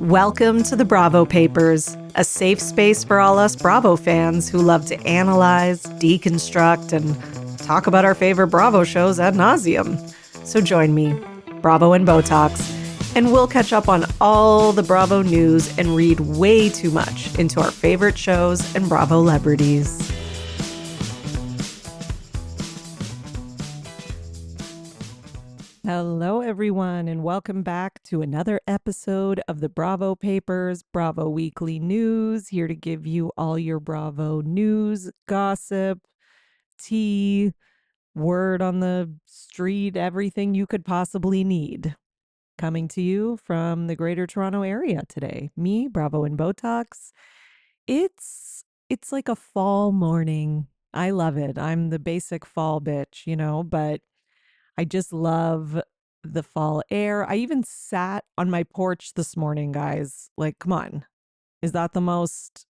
Welcome to the Bravo Papers, a safe space for all us Bravo fans who love to analyze, deconstruct, and talk about our favorite Bravo shows ad nauseum. So join me, Bravo and Botox, and we'll catch up on all the Bravo news and read way too much into our favorite shows and Bravo celebrities. Hello, everyone, and welcome back to another episode of the Bravo Papers, Bravo Weekly News, here to give you all your Bravo news, gossip, tea, word on the street, everything you could possibly need. Coming to you from the Greater Toronto Area today. Me, Bravo and Botox. It's like a fall morning. I love it. I'm the basic fall bitch, but I just love the fall air. I even sat on my porch this morning, guys. Like, come on. Is that the most,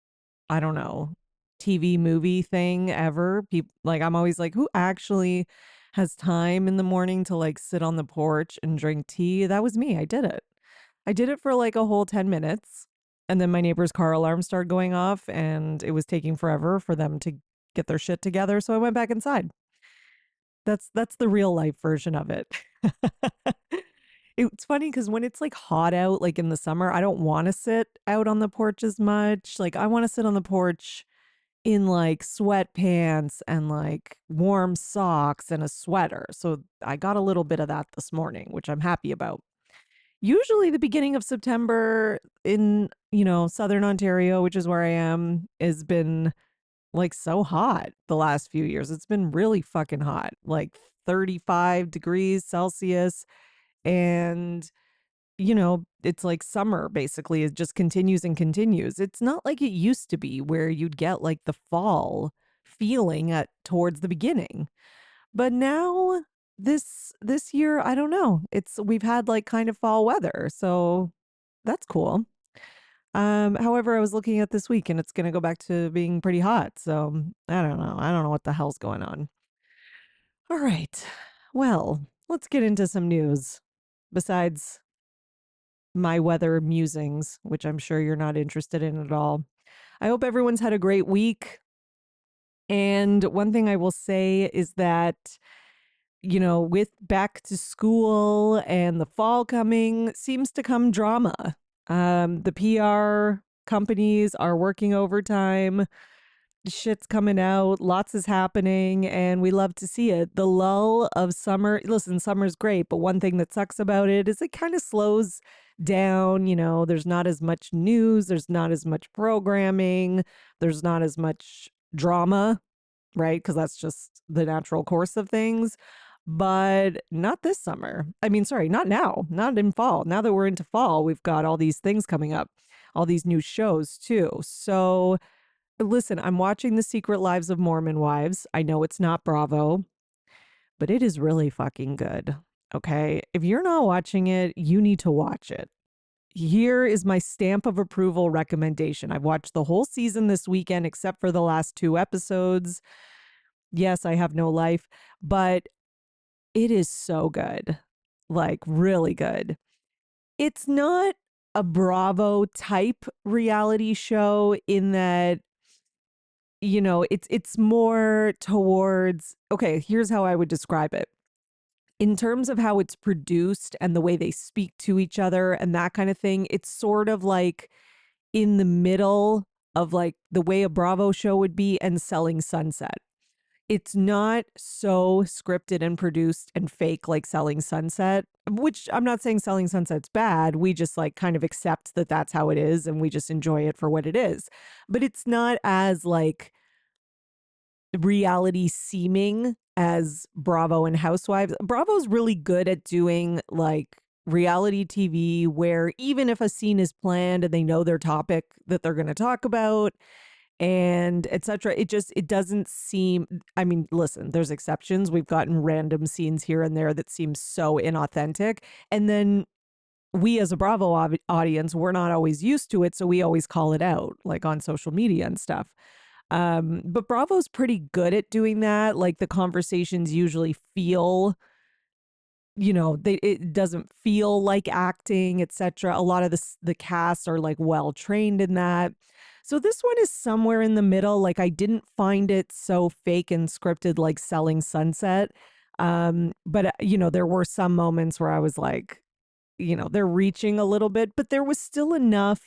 I don't know, TV movie thing ever? I'm always like, who actually has time in the morning to like sit on the porch and drink tea? That was me. I did it. I did it for like a whole 10 minutes. And then my neighbor's car alarm started going off and it was taking forever for them to get their shit together. So I went back inside. That's the real life version of it. It's funny because when it's like hot out, like in the summer, I don't want to sit out on the porch as much. Like I want to sit on the porch in like sweatpants and like warm socks and a sweater. So I got a little bit of that this morning, which I'm happy about. Usually the beginning of September in, Southern Ontario, which is where I am, has been like so hot the last few years. It's been really fucking hot, like 35 degrees Celsius. And, it's like summer basically. It just continues and continues. It's not like it used to be where you'd get like the fall feeling towards the beginning. But now this year, I don't know. We've had like kind of fall weather. So that's cool. However, I was looking at this week and it's going to go back to being pretty hot. So I don't know. I don't know what the hell's going on. All right. Well, let's get into some news besides my weather musings, which I'm sure you're not interested in at all. I hope everyone's had a great week. And one thing I will say is that, with back to school and the fall coming, seems to come drama. The PR companies are working overtime. Shit's coming out. Lots is happening, and we love to see it. The lull of summer. Listen, summer's great, but one thing that sucks about it is it kind of slows down. There's not as much news. There's not as much programming. There's not as much drama, right? Because that's just the natural course of things. But not this summer. I mean, sorry, not now, not in fall. Now that we're into fall, we've got all these things coming up, all these new shows too. So listen, I'm watching The Secret Lives of Mormon Wives. I know it's not Bravo, but it is really fucking good. Okay. If you're not watching it, you need to watch it. Here is my stamp of approval recommendation. I've watched the whole season this weekend, except for the last 2 episodes. Yes, I have no life, but it is so good, like really good. It's not a Bravo type reality show in that, it's more towards, okay, here's how I would describe it. In terms of how it's produced and the way they speak to each other and that kind of thing, it's sort of like in the middle of like the way a Bravo show would be and Selling Sunset. It's not so scripted and produced and fake like Selling Sunset, which I'm not saying Selling Sunset's bad. We just like kind of accept that that's how it is and we just enjoy it for what it is. But it's not as like reality seeming as Bravo and Housewives. Bravo's really good at doing like reality TV where even if a scene is planned and they know their topic that they're going to talk about, and etc. It doesn't seem, I mean, listen, there's exceptions. We've gotten random scenes here and there that seem so inauthentic. And then we as a Bravo audience, we're not always used to it. So we always call it out like on social media and stuff. But Bravo's pretty good at doing that. Like the conversations usually feel it doesn't feel like acting, etc. A lot of the cast are like well trained in that. So this one is somewhere in the middle. Like I didn't find it so fake and scripted like Selling Sunset. But there were some moments where I was like, they're reaching a little bit, but there was still enough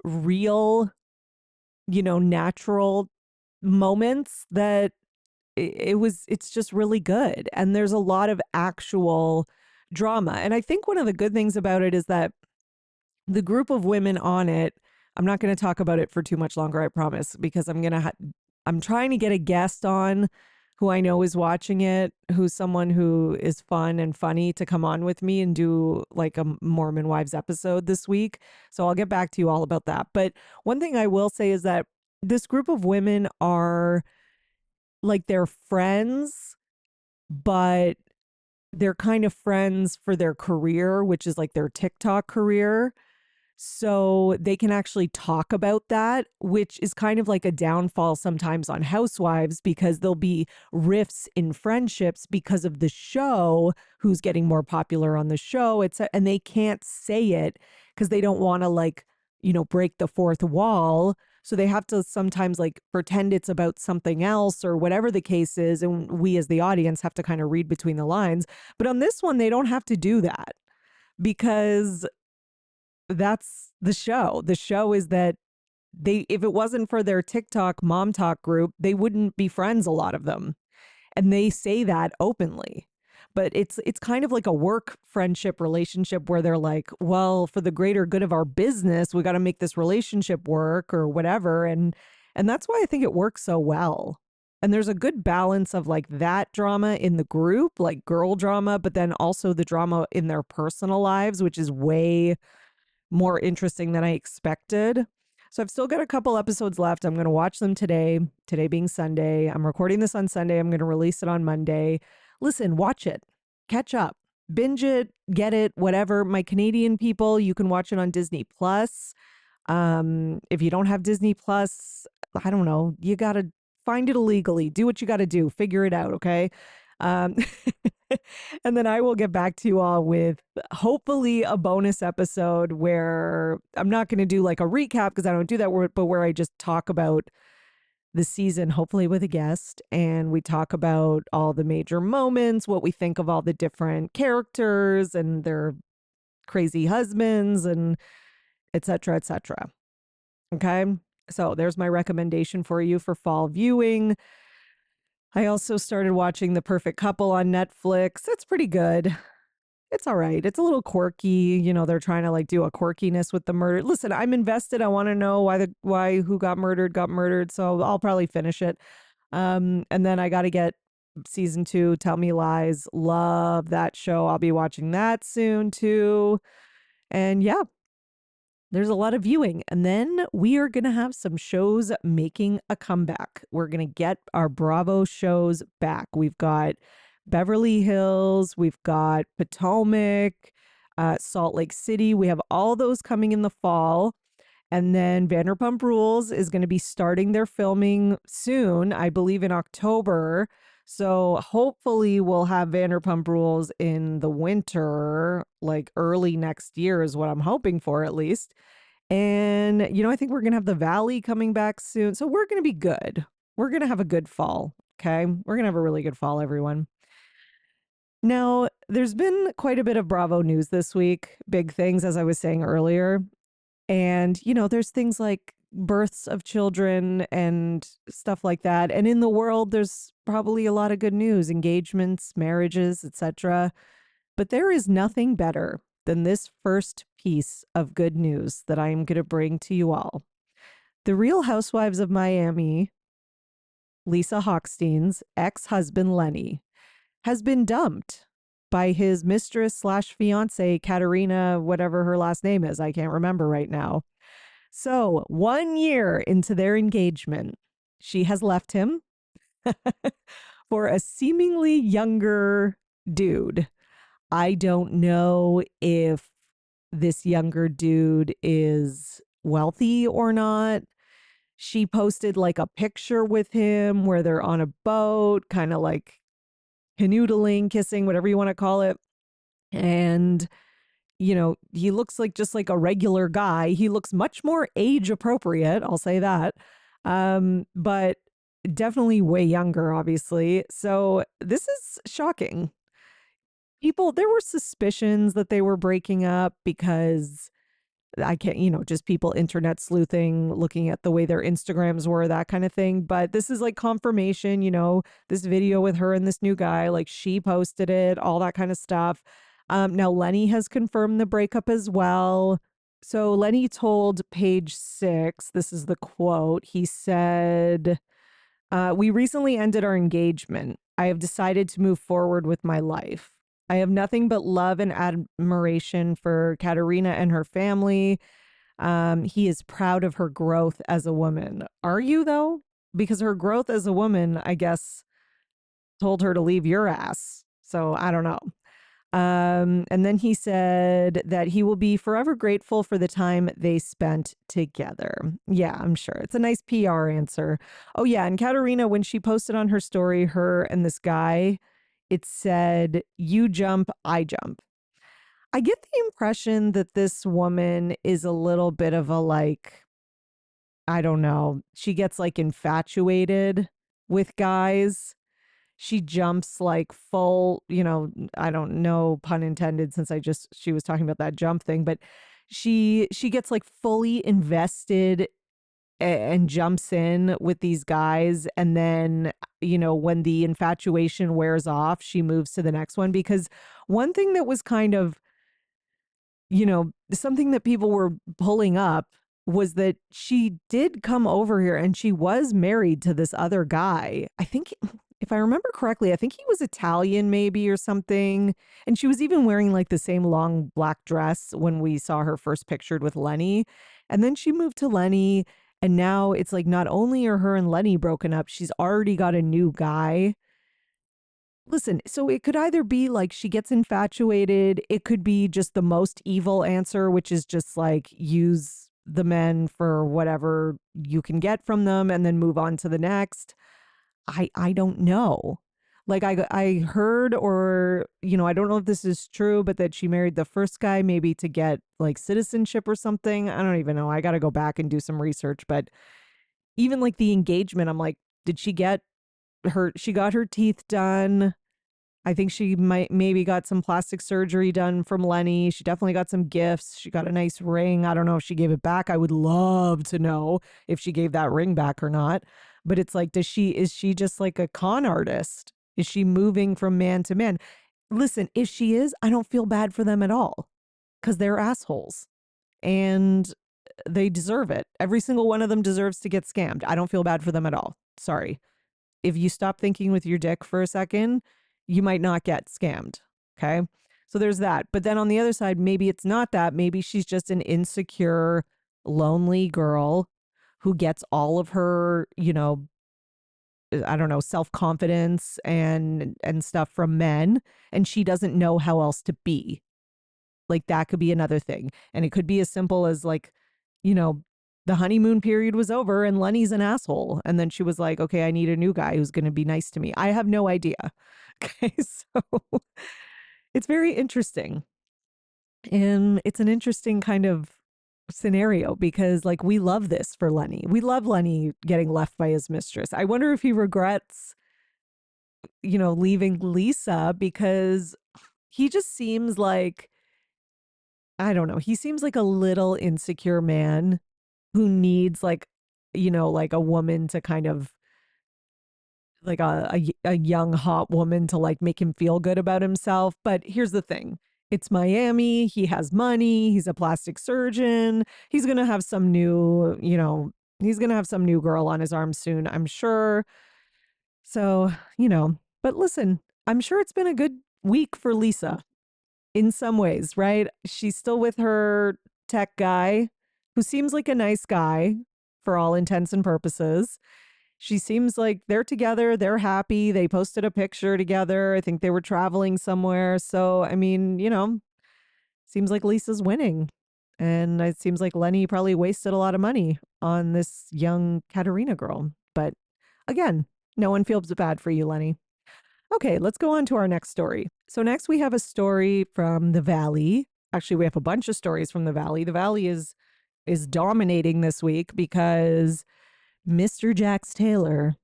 real, natural moments that it's just really good. And there's a lot of actual drama. And I think one of the good things about it is that the group of women on it, I'm not going to talk about it for too much longer, I promise, because I'm trying to get a guest on who I know is watching it, who's someone who is fun and funny to come on with me and do like a Mormon Wives episode this week. So I'll get back to you all about that. But one thing I will say is that this group of women are like they're friends, but they're kind of friends for their career, which is like their TikTok career. So they can actually talk about that, which is kind of like a downfall sometimes on housewives because there'll be rifts in friendships because of the show, who's getting more popular on the show, and they can't say it because they don't want to break the fourth wall. So they have to sometimes like pretend it's about something else or whatever the case is. And we as the audience have to kind of read between the lines. But on this one, they don't have to do that because that's the show. The show is that if it wasn't for their TikTok mom talk group, they wouldn't be friends, a lot of them. And they say that openly. But it's kind of like a work friendship relationship where they're like, well, for the greater good of our business, we got to make this relationship work or whatever. And that's why I think it works so well. And there's a good balance of like that drama in the group, like girl drama, but then also the drama in their personal lives, which is way more interesting than I expected. So I've still got a couple episodes left. I'm going to watch them today being Sunday. I'm recording this on Sunday. I'm going to release it on Monday. Listen, watch it, catch up, binge it, get it, whatever. My Canadian people, you can watch it on Disney Plus. If you don't have Disney Plus, I don't know, you got to find it illegally. Do what you got to do. Figure it out. Okay. Um, and then I will get back to you all with hopefully a bonus episode where I'm not going to do like a recap because I don't do that, but where I just talk about the season, hopefully with a guest, and we talk about all the major moments, what we think of all the different characters and their crazy husbands and et cetera, et cetera. Okay. So there's my recommendation for you for fall viewing. I also started watching The Perfect Couple on Netflix. It's pretty good. It's all right. It's a little quirky. They're trying to like do a quirkiness with the murder. Listen, I'm invested. I want to know why who got murdered. So I'll probably finish it. And then I got to get season 2, Tell Me Lies. Love that show. I'll be watching that soon too. And yeah, there's a lot of viewing. And then we are going to have some shows making a comeback. We're going to get our Bravo shows back. We've got Beverly Hills, we've got Potomac, Salt Lake City. We have all those coming in the fall. And then Vanderpump Rules is going to be starting their filming soon, I believe in October. So hopefully we'll have Vanderpump Rules in the winter, like early next year is what I'm hoping for at least. And, I think we're going to have The Valley coming back soon. So we're going to be good. We're going to have a good fall. Okay. We're going to have a really good fall, everyone. Now, there's been quite a bit of Bravo news this week. Big things, as I was saying earlier. And, there's things like births of children and stuff like that. And in the world, there's probably a lot of good news, engagements, marriages, etc. But there is nothing better than this first piece of good news that I am going to bring to you all. The Real Housewives of Miami, Lisa Hochstein's ex-husband Lenny, has been dumped by his mistress/fiance, Katerina, whatever her last name is. I can't remember right now. So 1 year into their engagement, she has left him for a seemingly younger dude. I don't know if this younger dude is wealthy or not. She posted like a picture with him where they're on a boat, kind of like canoodling, kissing, whatever you want to call it. And, he looks like just like a regular guy. He looks much more age appropriate. I'll say that. But definitely way younger, obviously. So this is shocking. There were suspicions that they were breaking up because I can't, just people internet sleuthing, looking at the way their Instagrams were, that kind of thing. But this is like confirmation, this video with her and this new guy, like she posted it, all that kind of stuff. Now Lenny has confirmed the breakup as well. So Lenny told Page Six, this is the quote. He said, we recently ended our engagement. I have decided to move forward with my life. I have nothing but love and admiration for Katerina and her family. He is proud of her growth as a woman. Are you, though? Because her growth as a woman, I guess, told her to leave your ass. So I don't know. And then he said that he will be forever grateful for the time they spent together. Yeah, I'm sure. It's a nice PR answer. Oh, yeah. And Katerina, when she posted on her story, her and this guy, it said, "You jump, I jump." I get the impression that this woman is a little bit of a like, I don't know, she gets like infatuated with guys. She jumps like full, I don't know, pun intended, since she was talking about that jump thing, but she gets like fully invested and jumps in with these guys. And then, when the infatuation wears off, she moves to the next one. Because one thing that was kind of, something that people were pulling up was that she did come over here and she was married to this other guy. I think, if I remember correctly, I think he was Italian maybe or something. And she was even wearing like the same long black dress when we saw her first pictured with Lenny. And then she moved to Lenny. And now it's like not only are her and Lenny broken up, she's already got a new guy. Listen, so it could either be like she gets infatuated, it could be just the most evil answer, which is just like use the men for whatever you can get from them and then move on to the next. I don't know. Like I heard, or I don't know if this is true, but that she married the first guy maybe to get like citizenship or something. I don't even know. I got to go back and do some research, but even like the engagement, I'm like, did she got her teeth done? I think she might maybe got some plastic surgery done from Lenny. She definitely got some gifts. She got a nice ring. I don't know if she gave it back. I would love to know if she gave that ring back or not. But it's like, is she just like a con artist? Is she moving from man to man? Listen, if she is, I don't feel bad for them at all because they're assholes and they deserve it. Every single one of them deserves to get scammed. I don't feel bad for them at all. Sorry. If you stop thinking with your dick for a second, you might not get scammed. Okay. So there's that. But then on the other side, maybe it's not that. Maybe she's just an insecure, lonely girl who gets all of her, I don't know, self-confidence and stuff from men, and she doesn't know how else to be. Like that could be another thing. And it could be as simple as like, you know, the honeymoon period was over and Lenny's an asshole. And then she was like, okay, I need a new guy who's going to be nice to me. I have no idea. Okay. So it's very interesting. And it's an interesting kind of scenario because like we love this for Lenny. We love Lenny getting left by his mistress. I wonder if he regrets, leaving Lisa because he just seems like, I don't know, he seems like a little insecure man who needs like, like a woman to kind of like a young hot woman to like make him feel good about himself. But here's the thing. It's Miami. He has money. He's a plastic surgeon. He's going to have some new, he's going to have some new girl on his arm soon, I'm sure. So, but listen, I'm sure it's been a good week for Lisa in some ways, right? She's still with her tech guy who seems like a nice guy for all intents and purposes. She seems like they're together, they're happy. They posted a picture together. I think they were traveling somewhere. So, I mean, seems like Lisa's winning. And it seems like Lenny probably wasted a lot of money on this young Katerina girl. But again, no one feels bad for you, Lenny. Okay, let's go on to our next story. So next we have a story from the Valley. Actually, we have a bunch of stories from the Valley. The Valley is dominating this week because Mr. Jax Taylor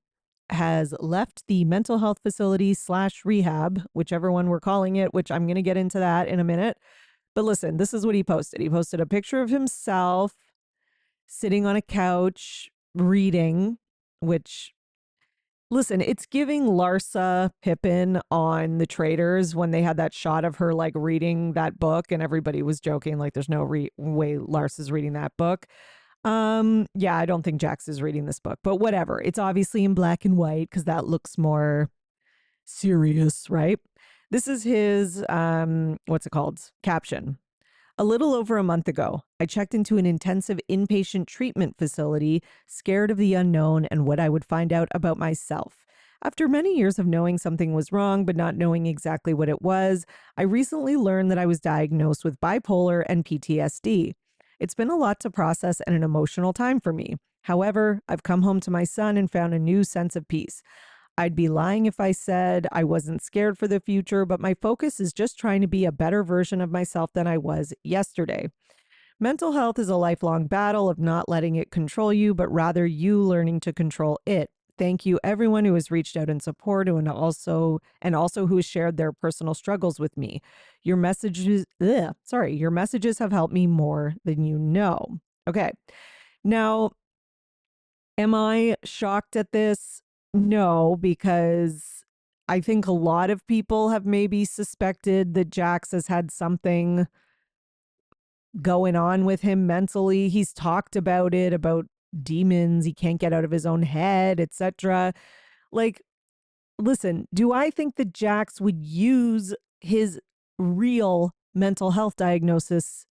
has left the mental health facility slash rehab, whichever one we're calling it, which I'm going to get into that in a minute. But listen, this is what he posted. He posted a picture of himself sitting on a couch reading, which, listen, it's giving Larsa Pippen on The Traitors when they had that shot of her like reading that book and everybody was joking like there's no way Larsa's reading that book. Yeah, I don't think Jax is reading this book, but whatever. It's obviously in black and white because that looks more serious, right? This is his what's it called? Caption. A little over a month ago, I checked into an intensive inpatient treatment facility, scared of the unknown and what I would find out about myself. After many years of knowing something was wrong but not knowing exactly what it was, I recently learned that I was diagnosed with bipolar and PTSD. It's been a lot to process and an emotional time for me. However, I've come home to my son and found a new sense of peace. I'd be lying if I said I wasn't scared for the future, but my focus is just trying to be a better version of myself than I was yesterday. Mental health is a lifelong battle of not letting it control you, but rather you learning to control it. Thank you everyone who has reached out in support and also who has shared their personal struggles with me. Your your messages have helped me more than you know. Okay. Now, am I shocked at this? No, because I think a lot of people have maybe suspected that Jax has had something going on with him mentally. He's talked about it, about demons, he can't get out of his own head, etc. Like, listen, do I think that Jax would use his real mental health diagnosis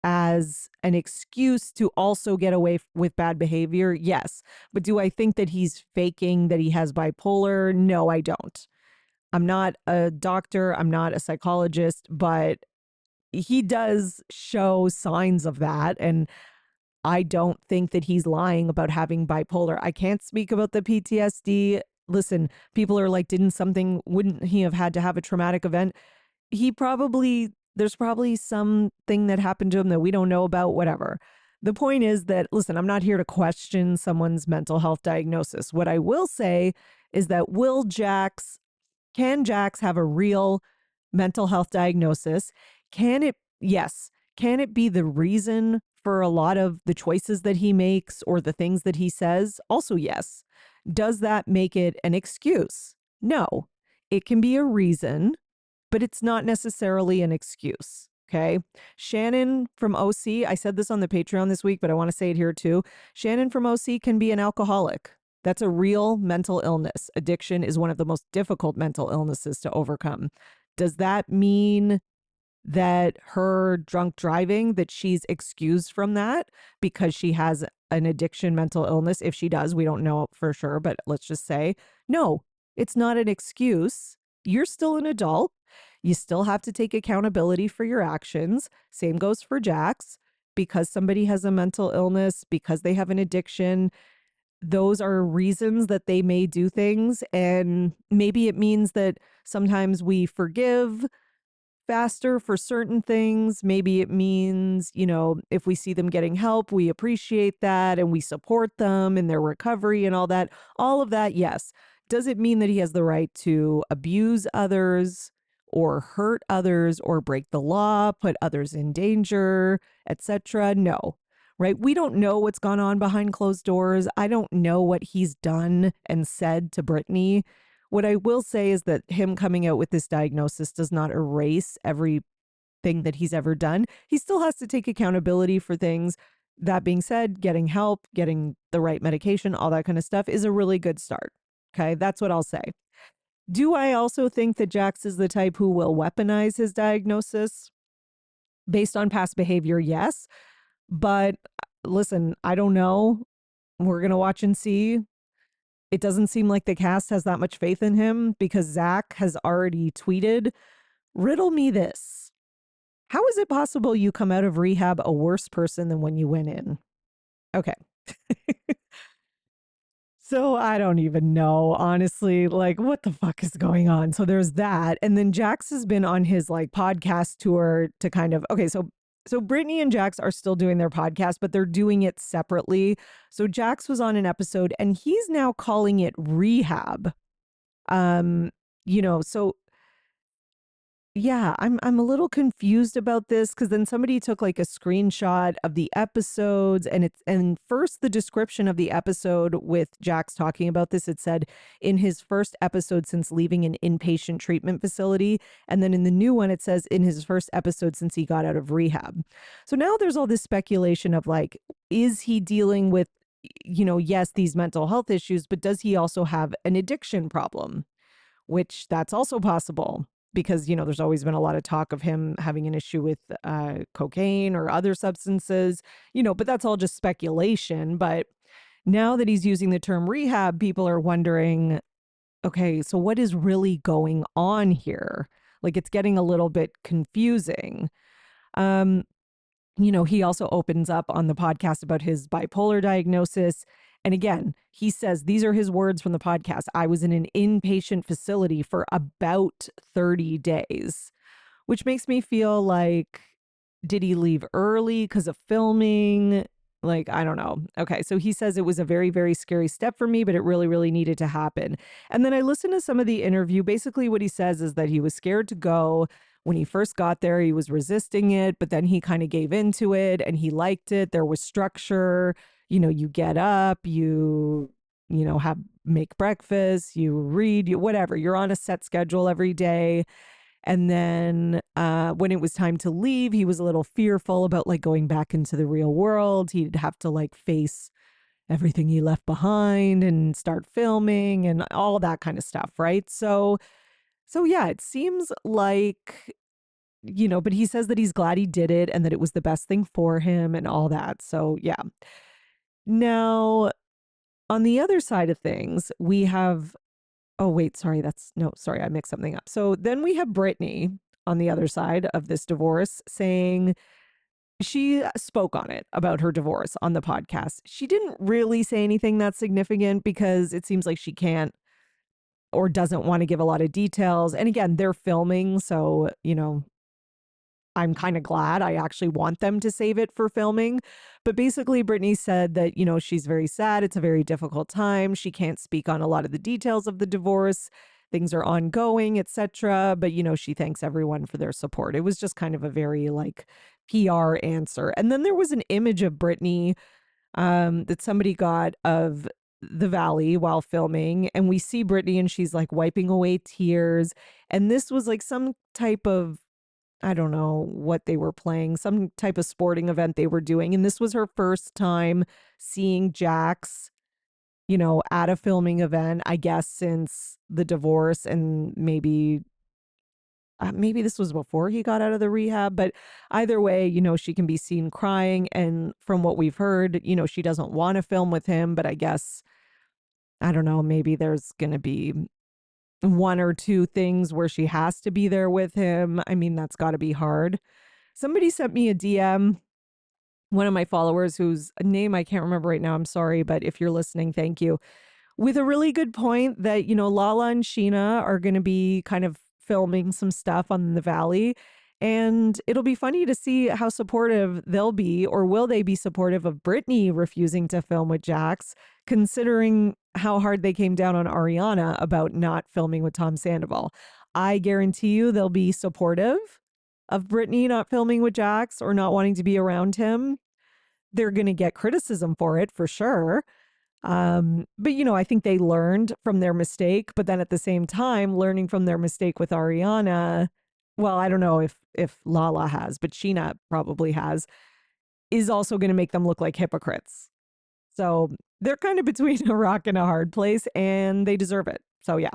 as an excuse to also get away with bad behavior? Yes. But do I think that he's faking that he has bipolar? No, I don't. I'm not a doctor, I'm not a psychologist, but he does show signs of that. And I don't think that he's lying about having bipolar. I can't speak about the PTSD. Listen, people are like, wouldn't he have had to have a traumatic event? There's probably something that happened to him that we don't know about, whatever. The point is that, listen, I'm not here to question someone's mental health diagnosis. What I will say is that can Jax have a real mental health diagnosis? Yes. Can it be the reason for a lot of the choices that he makes or the things that he says? Also, yes. Does that make it an excuse? No. It can be a reason, but it's not necessarily an excuse. Okay. Shannon from OC, I said this on the Patreon this week, but I want to say it here too. Shannon from OC can be an alcoholic. That's a real mental illness. Addiction is one of the most difficult mental illnesses to overcome. Does that mean that her drunk driving, that she's excused from that because she has an addiction mental illness? If she does, we don't know for sure, but let's just say, no, it's not an excuse. You're still an adult. You still have to take accountability for your actions. Same goes for Jax. Because somebody has a mental illness, because they have an addiction, those are reasons that they may do things. And maybe it means that sometimes we forgive faster for certain things. Maybe it means, if we see them getting help, we appreciate that and we support them in their recovery and all that. All of that, yes. Does it mean that he has the right to abuse others or hurt others or break the law, put others in danger, etc.? No. Right? We don't know what's gone on behind closed doors. I don't know what he's done and said to Brittany. What I will say is that him coming out with this diagnosis does not erase everything that he's ever done. He still has to take accountability for things. That being said, getting help, getting the right medication, all that kind of stuff is a really good start. Okay, that's what I'll say. Do I also think that Jax is the type who will weaponize his diagnosis based on past behavior? Yes. But listen, I don't know. We're going to watch and see. It doesn't seem like the cast has that much faith in him because Zach has already tweeted, riddle me this. How is it possible you come out of rehab a worse person than when you went in? Okay. So I don't even know, honestly, like what the fuck is going on? So there's that. And then Jax has been on his like podcast tour to kind of okay, so Brittany and Jax are still doing their podcast, but they're doing it separately. So Jax was on an episode and he's now calling it rehab. Um, so yeah, I'm a little confused about this because then somebody took like a screenshot of the episodes and first the description of the episode with Jax talking about this, it said in his first episode since leaving an inpatient treatment facility. And then in the new one, it says in his first episode since he got out of rehab. So now there's all this speculation of like, is he dealing with, yes, these mental health issues, but does he also have an addiction problem? Which that's also possible because, there's always been a lot of talk of him having an issue with cocaine or other substances, but that's all just speculation. But now that he's using the term rehab, people are wondering, okay, so what is really going on here? Like it's getting a little bit confusing. Um, he also opens up on the podcast about his bipolar diagnosis. And again, he says, these are his words from the podcast. I was in an inpatient facility for about 30 days, which makes me feel like, did he leave early because of filming? Like, I don't know. Okay. So he says it was a very, very scary step for me, but it really, really needed to happen. And then I listened to some of the interview. Basically, what he says is that he was scared to go. When he first got there, he was resisting it, but then he kind of gave into it and he liked it. There was structure. You get up, have make breakfast, you read, whatever. You're on a set schedule every day. And then when it was time to leave, he was a little fearful about like going back into the real world. He'd have to like face everything he left behind and start filming and all that kind of stuff, right? So yeah, it seems like, but he says that he's glad he did it and that it was the best thing for him and all that. So yeah. Now, on the other side of things, we have, oh, wait, sorry, I mixed something up. So then we have Brittany on the other side of this divorce saying she spoke on it about her divorce on the podcast. She didn't really say anything that's significant because it seems like she can't or doesn't want to give a lot of details. And again, they're filming. So, I'm kind of glad. I actually want them to save it for filming. But basically, Brittany said that, she's very sad. It's a very difficult time. She can't speak on a lot of the details of the divorce. Things are ongoing, etc. But, she thanks everyone for their support. It was just kind of a very like PR answer. And then there was an image of Brittany that somebody got of the valley while filming. And we see Brittany and she's like wiping away tears. And this was like some type of, I don't know what they were playing, some type of sporting event they were doing. And this was her first time seeing Jax, at a filming event, I guess, since the divorce. And maybe this was before he got out of the rehab. But either way, she can be seen crying. And from what we've heard, she doesn't want to film with him. But I guess, I don't know, maybe there's going to be one or two things where she has to be there with him. I mean, that's got to be hard. Somebody sent me a DM, one of my followers whose name I can't remember right now. I'm sorry, but if you're listening, thank you. With a really good point that, Lala and Sheena are going to be kind of filming some stuff on the Valley. And it'll be funny to see how supportive they'll be, or will they be supportive of Brittany refusing to film with Jax, considering how hard they came down on Ariana about not filming with Tom Sandoval. I guarantee you they'll be supportive of Brittany not filming with Jax or not wanting to be around him. They're going to get criticism for it for sure. But I think they learned from their mistake, but then at the same time, learning from their mistake with Ariana, well, I don't know if Lala has, but Sheena probably has, is also going to make them look like hypocrites. So they're kind of between a rock and a hard place, and they deserve it. So yeah.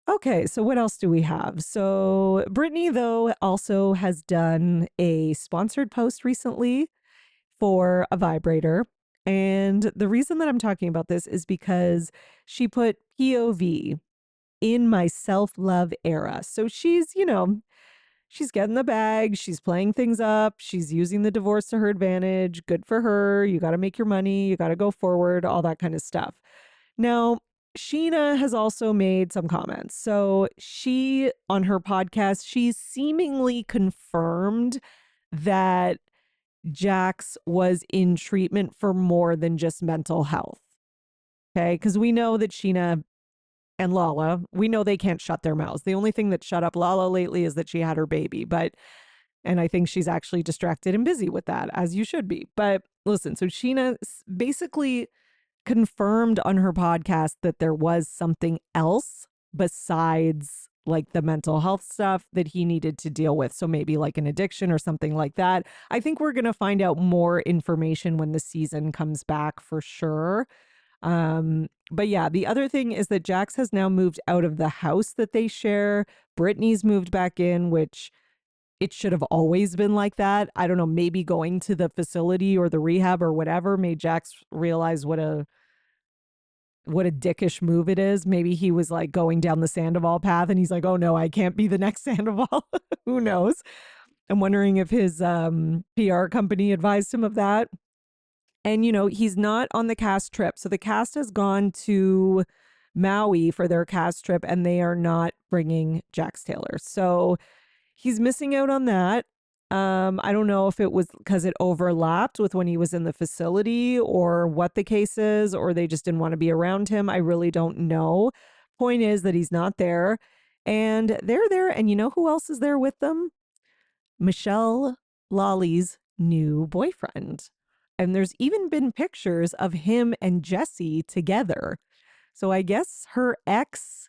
Okay, so what else do we have? So Brittany, though, also has done a sponsored post recently for a vibrator. And the reason that I'm talking about this is because she put POV in my self-love era. So she's, she's getting the bag. She's playing things up. She's using the divorce to her advantage. Good for her. You got to make your money. You got to go forward, all that kind of stuff. Now, Sheena has also made some comments. So she, on her podcast, she's seemingly confirmed that Jax was in treatment for more than just mental health. Okay. Because we know that Sheena and Lala, we know they can't shut their mouths. The only thing that shut up Lala lately is that she had her baby. And I think she's actually distracted and busy with that, as you should be. But listen, so Sheena basically confirmed on her podcast that there was something else besides like the mental health stuff that he needed to deal with. So maybe like an addiction or something like that. I think we're going to find out more information when the season comes back for sure. But yeah, the other thing is that Jax has now moved out of the house that they share. Brittany's moved back in, which it should have always been like that. I don't know, maybe going to the facility or the rehab or whatever made Jax realize what a dickish move it is. Maybe he was like going down the Sandoval path and he's like, oh no, I can't be the next Sandoval. Who knows? I'm wondering if his PR company advised him of that. And, you know, he's not on the cast trip. So the cast has gone to Maui for their cast trip and they are not bringing Jax Taylor. So he's missing out on that. I don't know if it was because it overlapped with when he was in the facility or what the case is, or they just didn't want to be around him. I really don't know. Point is that he's not there and they're there. And you know who else is there with them? Michelle Lolly's new boyfriend. And there's even been pictures of him and Jesse together. So I guess her ex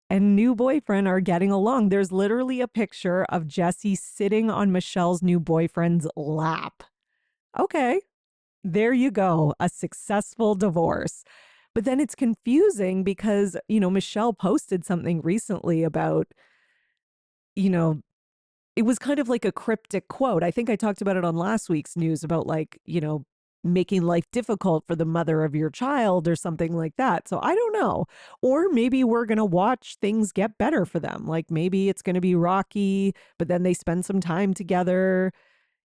and new boyfriend are getting along. There's literally a picture of Jesse sitting on Michelle's new boyfriend's lap. Okay, there you go. A successful divorce. But then it's confusing because, you know, Michelle posted something recently about, you know, it was kind of like a cryptic quote. I think I talked about it on last week's news about like, you know, making life difficult for the mother of your child or something like that. So I don't know. Or maybe we're going to watch things get better for them. Like maybe it's going to be rocky, but then they spend some time together.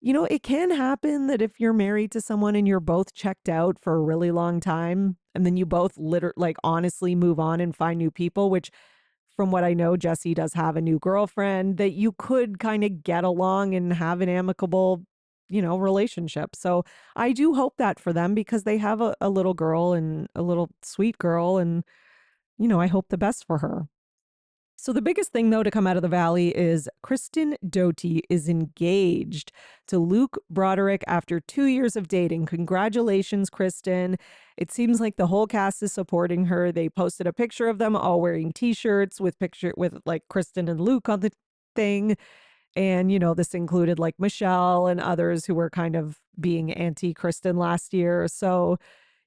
You know, it can happen that if you're married to someone and you're both checked out for a really long time and then you both like honestly move on and find new people, which from what I know, Jesse does have a new girlfriend, that you could kind of get along and have an amicable, you know, relationship. So I do hope that for them because they have a little girl and a little sweet girl. And, you know, I hope the best for her. So the biggest thing, though, to come out of the Valley is Kristen Doty is engaged to Luke Broderick after 2 years of dating. Congratulations, Kristen. It seems like the whole cast is supporting her. They posted a picture of them all wearing T-shirts with like Kristen and Luke on the thing. And, you know, this included like Michelle and others who were kind of being anti-Kristen last year. So,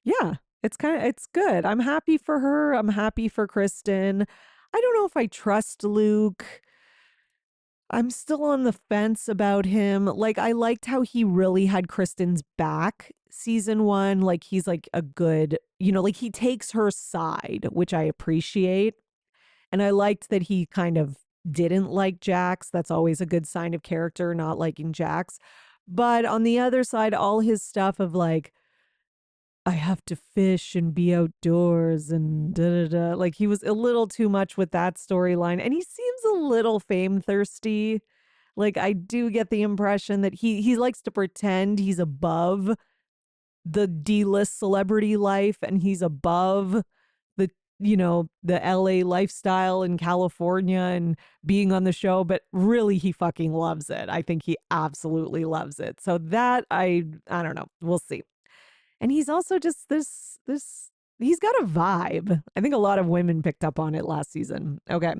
yeah, it's good. I'm happy for her. I'm happy for Kristen. I don't know if I trust Luke. I'm still on the fence about him. Like, I liked how he really had Kristen's back season 1. Like, he's like a good, you know, like he takes her side, which I appreciate. And I liked that he kind of didn't like Jax. That's always a good sign of character, not liking Jax. But on the other side, all his stuff of like, I have to fish and be outdoors and da da da. Like he was a little too much with that storyline. And he seems a little fame thirsty. Like I do get the impression that he likes to pretend he's above the D-list celebrity life and he's above the, you know, the LA lifestyle in California and being on the show, but really he fucking loves it. I think he absolutely loves it. So that I don't know. We'll see. And he's also just this he's got a vibe. I think a lot of women picked up on it last season. Okay.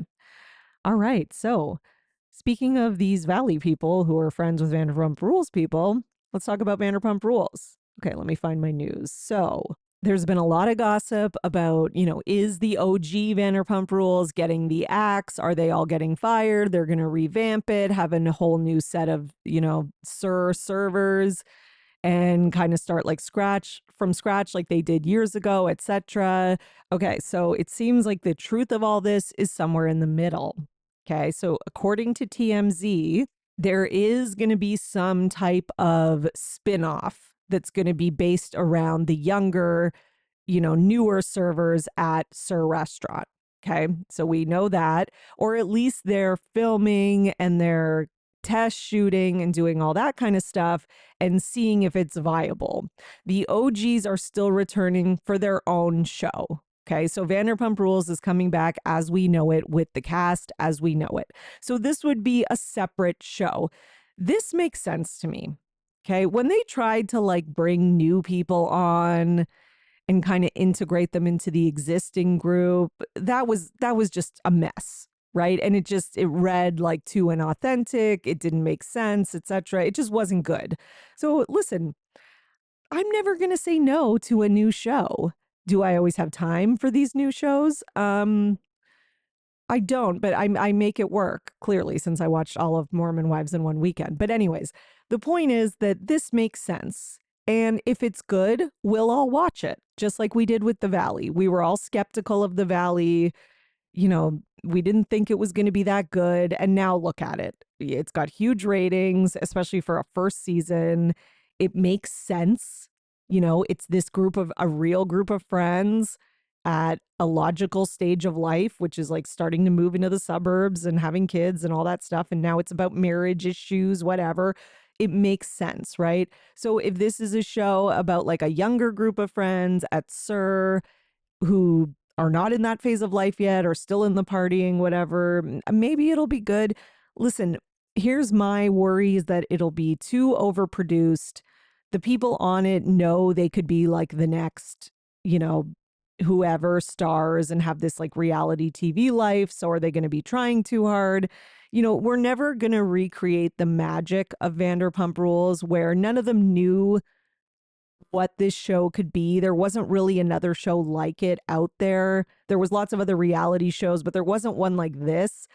All right. So speaking of these Valley people who are friends with Vanderpump Rules people, let's talk about Vanderpump Rules. Okay, let me find my news. So there's been a lot of gossip about, you know, is the OG Vanderpump Rules getting the axe? Are they all getting fired? They're going to revamp it, have a whole new set of, you know, servers and kind of start like from scratch like they did years ago, etc. Okay, so it seems like the truth of all this is somewhere in the middle. Okay, so according to TMZ, there is going to be some type of spin-off that's going to be based around the younger newer servers at Sir Restaurant. Okay. So we know that, or at least they're filming and they're test shooting and doing all that kind of stuff and seeing if it's viable. The OGs are still returning for their own show. Okay, so Vanderpump Rules is coming back as we know it with the cast as we know it. So this would be a separate show. This makes sense to me. Okay, when they tried to like bring new people on and kind of integrate them into the existing group, that was just a mess, right? And it read like too inauthentic, it didn't make sense, etc. It just wasn't good. So listen, I'm never going to say no to a new show. Do I always have time for these new shows? I don't, but I make it work, clearly, since I watched all of Mormon Wives in one weekend. But anyways, the point is that this makes sense. And if it's good, we'll all watch it, just like we did with The Valley. We were all skeptical of The Valley. We didn't think it was going to be that good. And now look at it. It's got huge ratings, especially for a first season. It makes sense. It's this a real group of friends at a logical stage of life, which is like starting to move into the suburbs and having kids and all that stuff. And now it's about marriage issues, whatever. It makes sense, right? So if this is a show about like a younger group of friends at Sir who are not in that phase of life yet or still in the partying, whatever, maybe it'll be good. Listen, here's my worry is that it'll be too overproduced. The people on it know they could be like the next, whoever stars and have this like reality TV life. So are they going to be trying too hard? We're never going to recreate the magic of Vanderpump Rules where none of them knew what this show could be. There wasn't really another show like it out there. There was lots of other reality shows, but there wasn't one like this.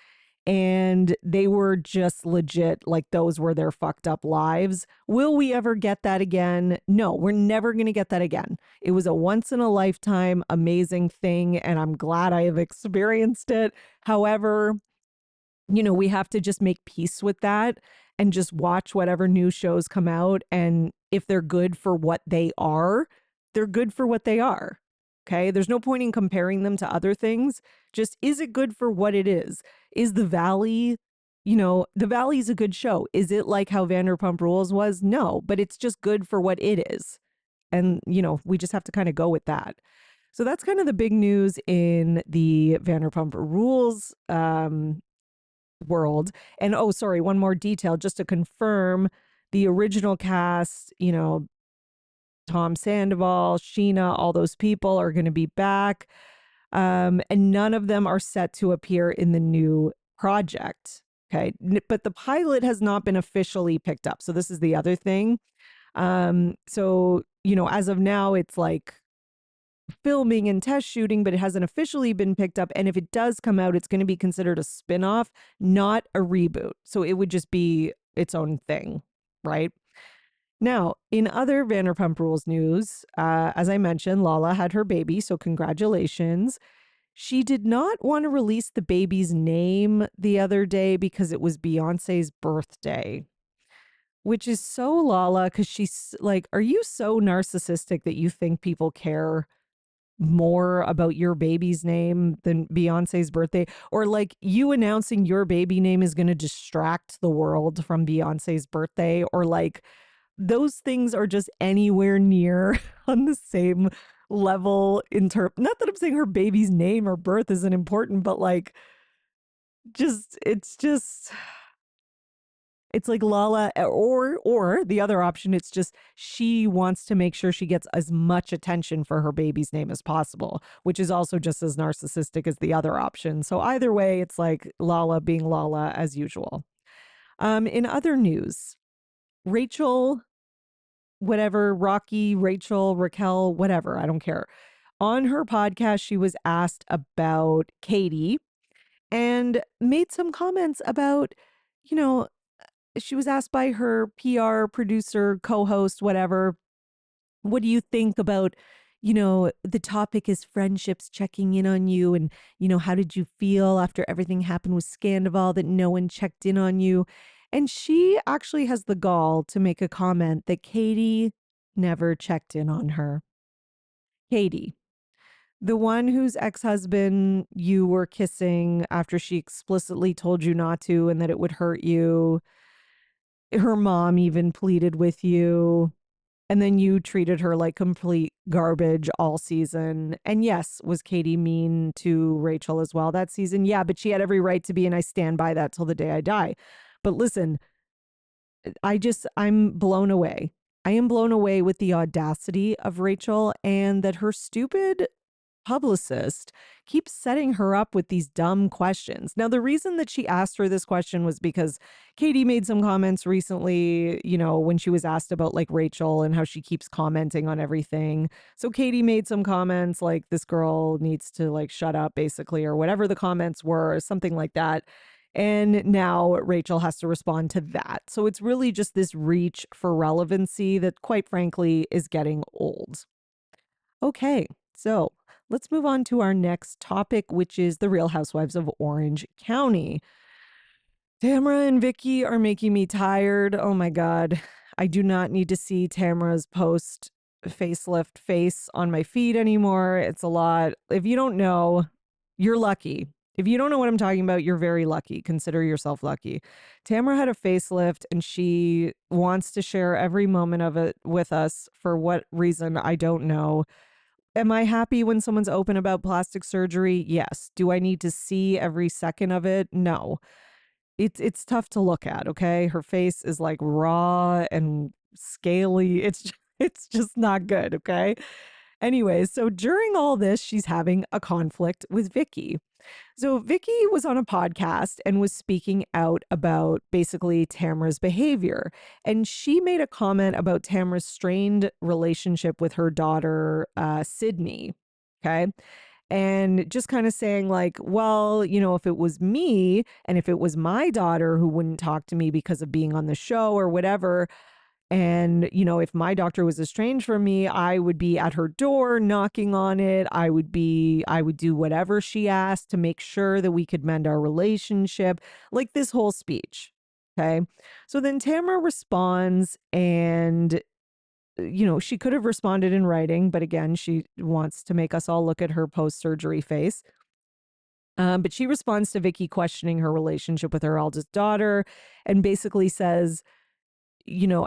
And they were just legit, like those were their fucked up lives. Will we ever get that again? No, we're never going to get that again. It was a once in a lifetime amazing thing, and I'm glad I have experienced it. However, we have to just make peace with that and just watch whatever new shows come out. And if they're good for what they are, they're good for what they are. Okay. There's no point in comparing them to other things. Just, is it good for what it is? Is The Valley, The Valley's a good show. Is it like how Vanderpump Rules was? No, but it's just good for what it is. And, we just have to kind of go with that. So that's kind of the big news in the Vanderpump Rules world. And oh, sorry, one more detail just to confirm the original cast, Tom Sandoval, Sheena, all those people are going to be back. And none of them are set to appear in the new project. Okay. But the pilot has not been officially picked up. So this is the other thing. So, as of now, it's like filming and test shooting, but it hasn't officially been picked up. And if it does come out, it's going to be considered a spinoff, not a reboot. So it would just be its own thing, right? Now, in other Vanderpump Rules news, as I mentioned, Lala had her baby, so congratulations. She did not want to release the baby's name the other day because it was Beyonce's birthday, which is so Lala, because she's like, are you so narcissistic that you think people care more about your baby's name than Beyonce's birthday? Or like you announcing your baby name is going to distract the world from Beyonce's birthday? Or like, those things are just anywhere near on the same level in term. Not that I'm saying her baby's name or birth isn't important, but like, it's like Lala, or the other option, it's just she wants to make sure she gets as much attention for her baby's name as possible, which is also just as narcissistic as the other option. So either way, it's like Lala being Lala as usual. In other news, Rachel, whatever, Rocky, Rachel, Raquel, whatever, I don't care. On her podcast, she was asked about Katie and made some comments about, she was asked by her PR producer, co-host, whatever, what do you think about, the topic is friendships checking in on you. And, how did you feel after everything happened with Scandival that no one checked in on you? And she actually has the gall to make a comment that Katie never checked in on her. Katie, The one whose ex-husband you were kissing after she explicitly told you not to and that it would hurt you. Her mom even pleaded with you. And then you treated her like complete garbage all season. And yes, was Katie mean to Rachel as well that season? Yeah, but she had every right to be, and I stand by that till the day I die. But listen, I'm blown away. I am blown away with the audacity of Rachel and that her stupid publicist keeps setting her up with these dumb questions. Now, the reason that she asked her this question was because Katie made some comments recently, when she was asked about like Rachel and how she keeps commenting on everything. So Katie made some comments like this girl needs to like shut up basically, or whatever the comments were, something like that. And now Rachel has to respond to that. So it's really just this reach for relevancy that, quite frankly, is getting old. Okay, so let's move on to our next topic, which is the Real Housewives of Orange County. Tamra and Vicky are making me tired. Oh my God. I do not need to see Tamra's post facelift face on my feed anymore. It's a lot. If you don't know, you're lucky. If you don't know what I'm talking about, you're very lucky. Consider yourself lucky. Tamra had a facelift and she wants to share every moment of it with us. For what reason, I don't know. Am I happy when someone's open about plastic surgery? Yes. Do I need to see every second of it? No. It's tough to look at, okay? Her face is like raw and scaly. It's just not good, okay? Anyways, so during all this, she's having a conflict with Vicky. So Vicky was on a podcast and was speaking out about basically Tamra's behavior. And she made a comment about Tamra's strained relationship with her daughter, Sydney. Okay. And just kind of saying, like, well, if it was me and if it was my daughter who wouldn't talk to me because of being on the show or whatever, and, if my doctor was estranged from me, I would be at her door knocking on it. I would do whatever she asked to make sure that we could mend our relationship, like this whole speech. Okay. So then Tamara responds and, she could have responded in writing, but again, she wants to make us all look at her post-surgery face. But she responds to Vicky questioning her relationship with her eldest daughter and basically says,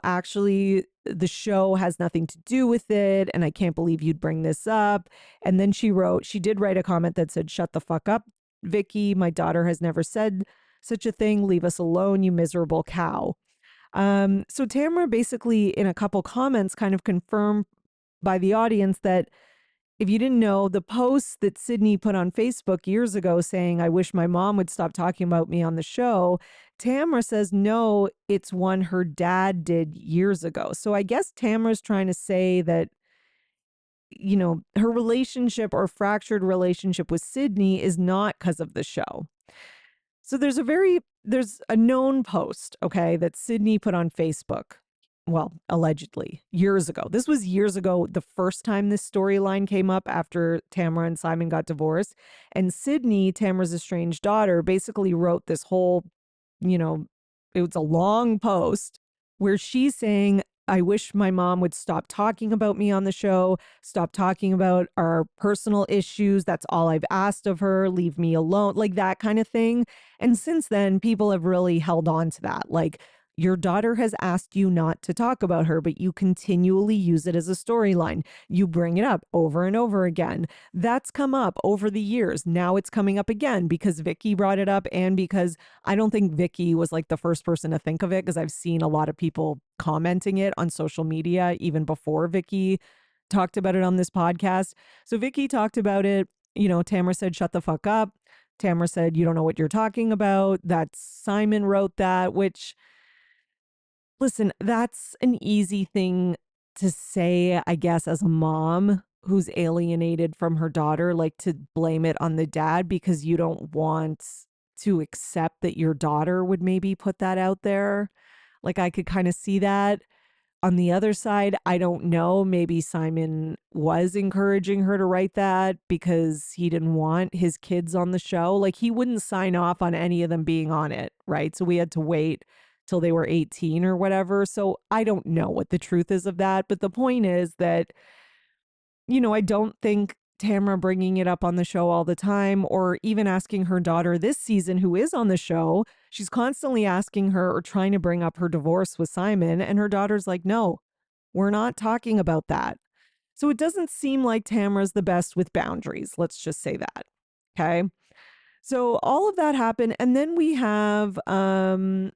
actually, the show has nothing to do with it. And I can't believe you'd bring this up. And then she did write a comment that said, shut the fuck up, Vicky. My daughter has never said such a thing. Leave us alone, you miserable cow. So Tamara basically, in a couple comments, kind of confirmed by the audience that if you didn't know, the post that Sydney put on Facebook years ago saying, I wish my mom would stop talking about me on the show, Tamara says, no, it's one her dad did years ago. So I guess Tamara's trying to say that, her relationship or fractured relationship with Sydney is not because of the show. So there's a known post, okay, that Sydney put on Facebook. Well, allegedly, years ago. This was years ago, the first time this storyline came up after Tamara and Simon got divorced. And Sydney, Tamara's estranged daughter, basically wrote this whole, it was a long post where she's saying, I wish my mom would stop talking about me on the show, stop talking about our personal issues. That's all I've asked of her. Leave me alone, like that kind of thing. And since then, people have really held on to that. Like, your daughter has asked you not to talk about her, but you continually use it as a storyline. You bring it up over and over again. That's come up over the years. Now it's coming up again because Vicky brought it up and because I don't think Vicky was like the first person to think of it, because I've seen a lot of people commenting it on social media even before Vicky talked about it on this podcast. So Vicky talked about it. Tamara said, shut the fuck up. Tamara said, you don't know what you're talking about. That's Simon wrote that, which... Listen, that's an easy thing to say, I guess, as a mom who's alienated from her daughter, like to blame it on the dad because you don't want to accept that your daughter would maybe put that out there. Like, I could kind of see that. On the other side, I don't know. Maybe Simon was encouraging her to write that because he didn't want his kids on the show. Like, he wouldn't sign off on any of them being on it, right? So we had to wait till they were 18 or whatever. So I don't know what the truth is of that. But the point is that, I don't think Tamra bringing it up on the show all the time, or even asking her daughter this season, who is on the show, she's constantly asking her or trying to bring up her divorce with Simon. And her daughter's like, no, we're not talking about that. So it doesn't seem like Tamra's the best with boundaries. Let's just say that. Okay. So all of that happened. And then we have, Tamra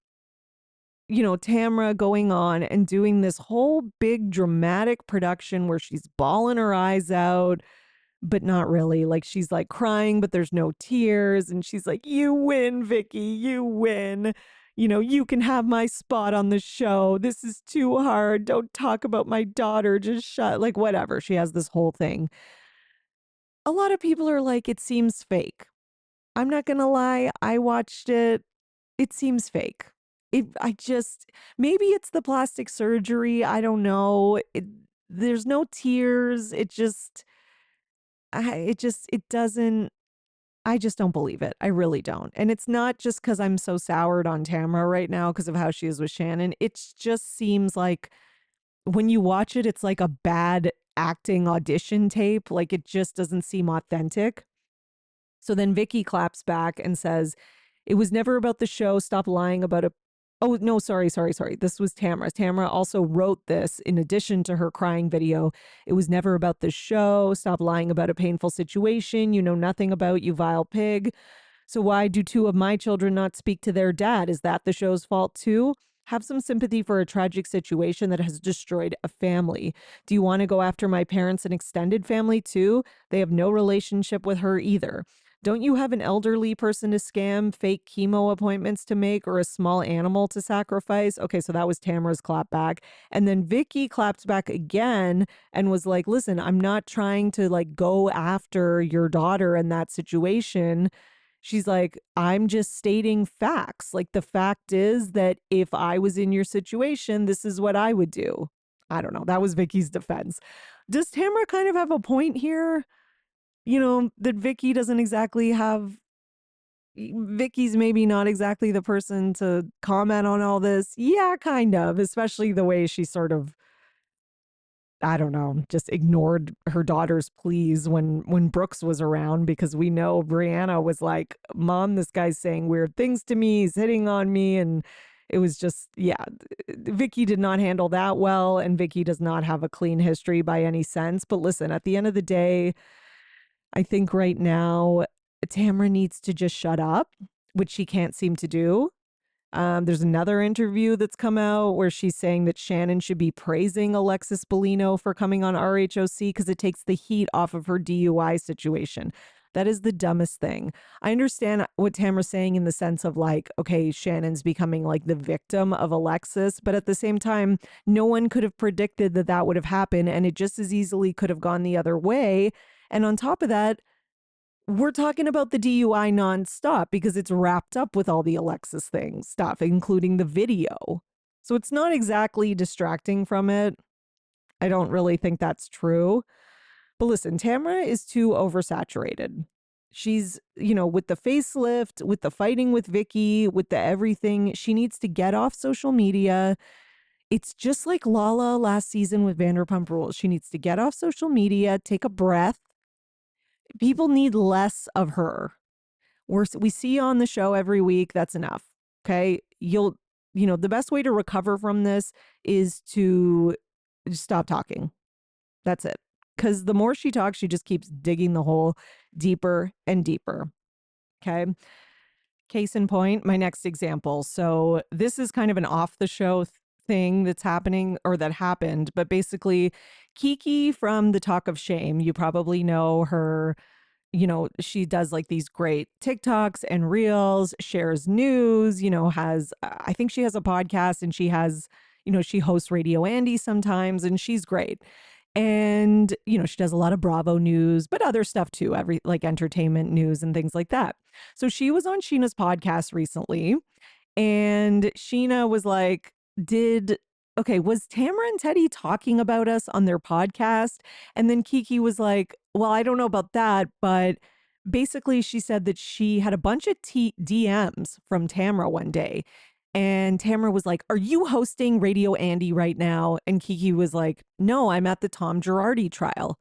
going on and doing this whole big dramatic production where she's bawling her eyes out, but not really. Like she's like crying, but there's no tears. And she's like, you win, Vicky, you win. You can have my spot on the show. This is too hard. Don't talk about my daughter. Just shut, like whatever. She has this whole thing. A lot of people are like, it seems fake. I'm not going to lie. I watched it. It seems fake. Maybe it's the plastic surgery. I don't know. There's no tears. It doesn't, I just don't believe it. I really don't. And it's not just because I'm so soured on Tamra right now because of how she is with Shannon. It just seems like when you watch it, it's like a bad acting audition tape. Like it just doesn't seem authentic. So then Vicky claps back and says, it was never about the show. Stop lying about it. Oh, no, sorry. This was Tamra. Tamra also wrote this in addition to her crying video. It was never about the show. Stop lying about a painful situation you know nothing about, you vile pig. So why do two of my children not speak to their dad? Is that the show's fault too? Have some sympathy for a tragic situation that has destroyed a family. Do you want to go after my parents and extended family too? They have no relationship with her either. Don't you have an elderly person to scam, fake chemo appointments to make, or a small animal to sacrifice? Okay, so that was Tamara's clap back. And then Vicky clapped back again and was like, listen, I'm not trying to like go after your daughter in that situation. She's like, I'm just stating facts. Like the fact is that if I was in your situation, this is what I would do. I don't know. That was Vicky's defense. Does Tamara kind of have a point here? That Vicky doesn't exactly have, Vicky's maybe not exactly the person to comment on all this. Yeah, kind of, especially the way she sort of, I don't know, just ignored her daughter's pleas when Brooks was around, because we know Brianna was like, Mom, this guy's saying weird things to me. He's hitting on me. And it was just, yeah, Vicky did not handle that well. And Vicky does not have a clean history by any sense. But listen, at the end of the day, I think right now, Tamra needs to just shut up, which she can't seem to do. There's another interview that's come out where she's saying that Shannon should be praising Alexis Bellino for coming on RHOC because it takes the heat off of her DUI situation. That is the dumbest thing. I understand what Tamra's saying in the sense of like, okay, Shannon's becoming like the victim of Alexis, but at the same time, no one could have predicted that that would have happened, and it just as easily could have gone the other way. And on top of that, we're talking about the DUI nonstop because it's wrapped up with all the Alexis stuff, including the video. So it's not exactly distracting from it. I don't really think that's true. But listen, Tamra is too oversaturated. She's, with the facelift, with the fighting with Vicky, with the everything, she needs to get off social media. It's just like Lala last season with Vanderpump Rules. She needs to get off social media, take a breath. People need less of her. We see you on the show every week. That's enough. Okay. The best way to recover from this is to just stop talking. That's it. Because the more she talks, she just keeps digging the hole deeper and deeper. Okay. Case in point, my next example. So this is kind of an off the show thing that's happening, or that happened, but basically Kiki from the Talk of Shame, you probably know her. She does like these great TikToks and reels, shares news, I think she has a podcast, and she has, she hosts Radio Andy sometimes, and she's great. And, she does a lot of Bravo news, but other stuff too, like entertainment news and things like that. So she was on Sheena's podcast recently, and Sheena was like, was Tamara and Teddy talking about us on their podcast? And then Kiki was like, well, I don't know about that, but basically she said that she had a bunch of DMs from Tamara one day. And Tamara was like, are you hosting Radio Andy right now? And Kiki was like, no, I'm at the Tom Girardi trial.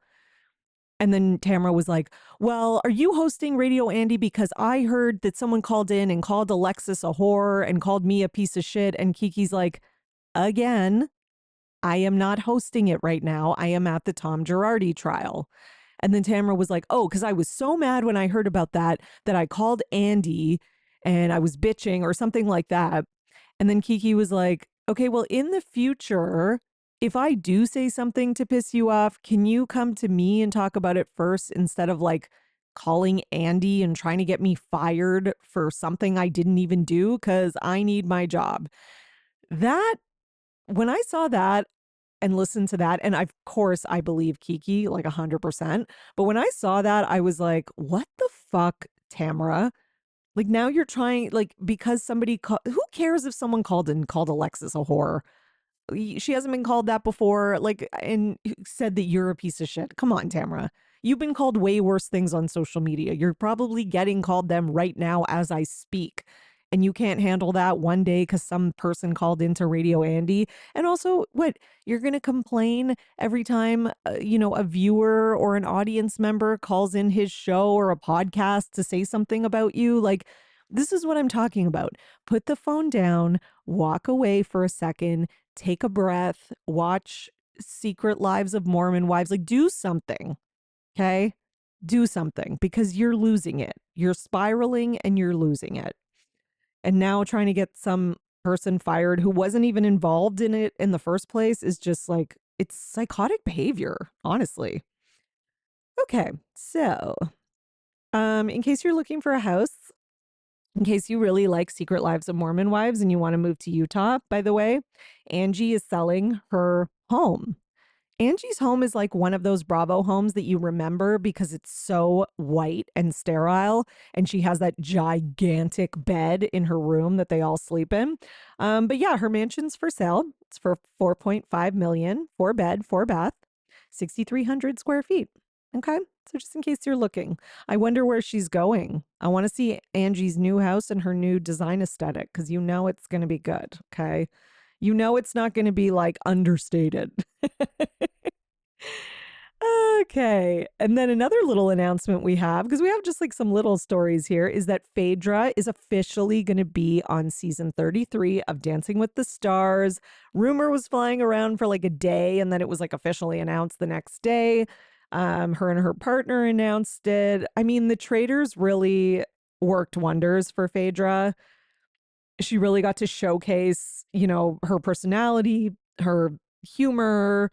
And then Tamara was like, well, are you hosting Radio Andy? Because I heard that someone called in and called Alexis a whore and called me a piece of shit. And Kiki's like, again, I am not hosting it right now. I am at the Tom Girardi trial. And then Tamara was like, oh, because I was so mad when I heard about that, that I called Andy and I was bitching or something like that. And then Kiki was like, okay, well, in the future, if I do say something to piss you off, can you come to me and talk about it first instead of like calling Andy and trying to get me fired for something I didn't even do? Because I need my job. That, when I saw that, and listened to that. And of course, I believe Kiki like 100%. But when I saw that, I was like, what the fuck, Tamara? Like now you're trying, like, because somebody, who cares if someone called and called Alexis a whore? She hasn't been called that before, like, and said that you're a piece of shit. Come on, Tamara. You've been called way worse things on social media. You're probably getting called them right now as I speak. And you can't handle that one day because some person called into Radio Andy. And also, what, you're going to complain every time, a viewer or an audience member calls in his show or a podcast to say something about you? Like, this is what I'm talking about. Put the phone down, walk away for a second, take a breath, watch Secret Lives of Mormon Wives, like do something. Okay? Do something because you're losing it. You're spiraling and you're losing it. And now trying to get some person fired who wasn't even involved in it in the first place is just like, it's psychotic behavior, honestly. Okay. So, in case you're looking for a house, in case you really like Secret Lives of Mormon Wives and you want to move to Utah, by the way, Angie is selling her home. Angie's home is like one of those Bravo homes that you remember because it's so white and sterile. And she has that gigantic bed in her room that they all sleep in. But yeah, her mansion's for sale. It's for 4.5 million, 4 bed, 4 bath, 6,300 square feet. Okay. So just in case you're looking, I wonder where she's going. I want to see Angie's new house and her new design aesthetic because you know it's going to be good. Okay. You know it's not going to be like understated. Okay. And then another little announcement we have, because we have just like some little stories here, is that Phaedra is officially going to be on season 33 of Dancing with the Stars. Rumor was flying around for like a day, and then it was like officially announced the next day. Her and her partner announced it. I mean, the traders really worked wonders for Phaedra. She really got to showcase, her personality, her humor.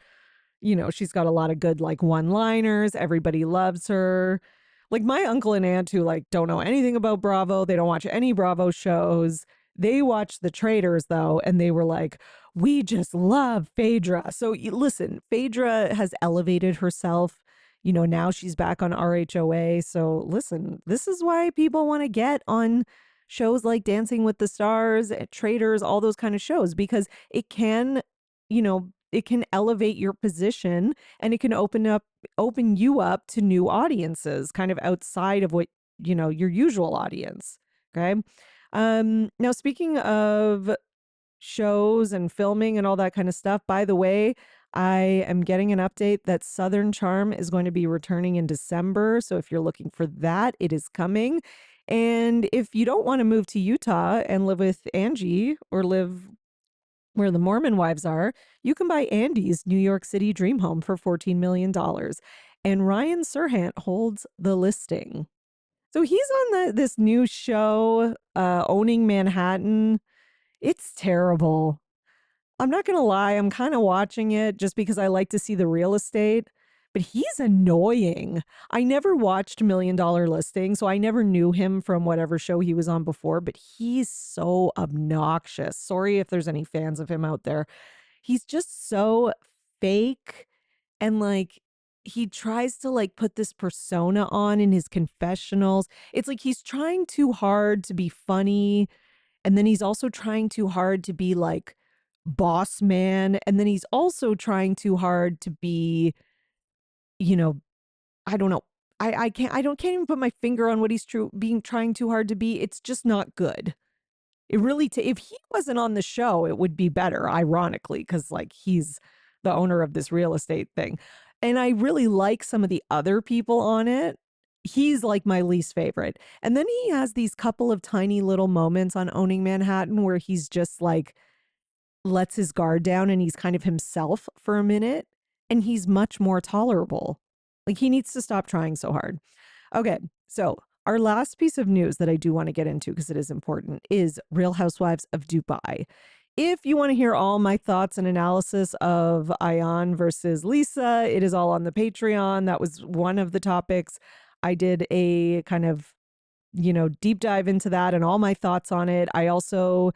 She's got a lot of good like one-liners. Everybody loves her. Like my uncle and aunt who like don't know anything about Bravo, they don't watch any Bravo shows. They watch The Traders though, and they were like, we just love Phaedra. So listen, Phaedra has elevated herself. Now she's back on RHOA. So listen, this is why people want to get on shows like Dancing with the Stars, Traders, all those kind of shows, because it can, it can elevate your position and it can open you up to new audiences kind of outside of what, your usual audience. Okay. Now speaking of shows and filming and all that kind of stuff, by the way, I am getting an update that Southern Charm is going to be returning in December. So if you're looking for that, it is coming. And if you don't want to move to Utah and live with Angie or live where the Mormon wives are, you can buy Andy's New York City dream home for $14 million. And Ryan Serhant holds the listing. So he's on this new show, Owning Manhattan. It's terrible. I'm not going to lie. I'm kind of watching it just because I like to see the real estate, but he's annoying. I never watched $1 Million Listing, so I never knew him from whatever show he was on before, but he's so obnoxious. Sorry if there's any fans of him out there. He's just so fake, and like he tries to like put this persona on in his confessionals. It's like he's trying too hard to be funny, and then he's also trying too hard to be like boss man, and then he's also trying too hard to be, you know, I don't know. I can't even put my finger on what he's trying too hard to be. It's just not good. It really, if he wasn't on the show, it would be better, ironically, because like he's the owner of this real estate thing. And I really like some of the other people on it. He's like my least favorite. And then he has these couple of tiny little moments on Owning Manhattan where he's just like lets his guard down and he's kind of himself for a minute. And he's much more tolerable. Like he needs to stop trying so hard. Okay, so our last piece of news that I do want to get into because it is important is Real Housewives of Dubai. If you want to hear all my thoughts and analysis of Ayan versus Lisa, it is all on the Patreon. That was one of the topics. I did a kind of, deep dive into that and all my thoughts on it. I also,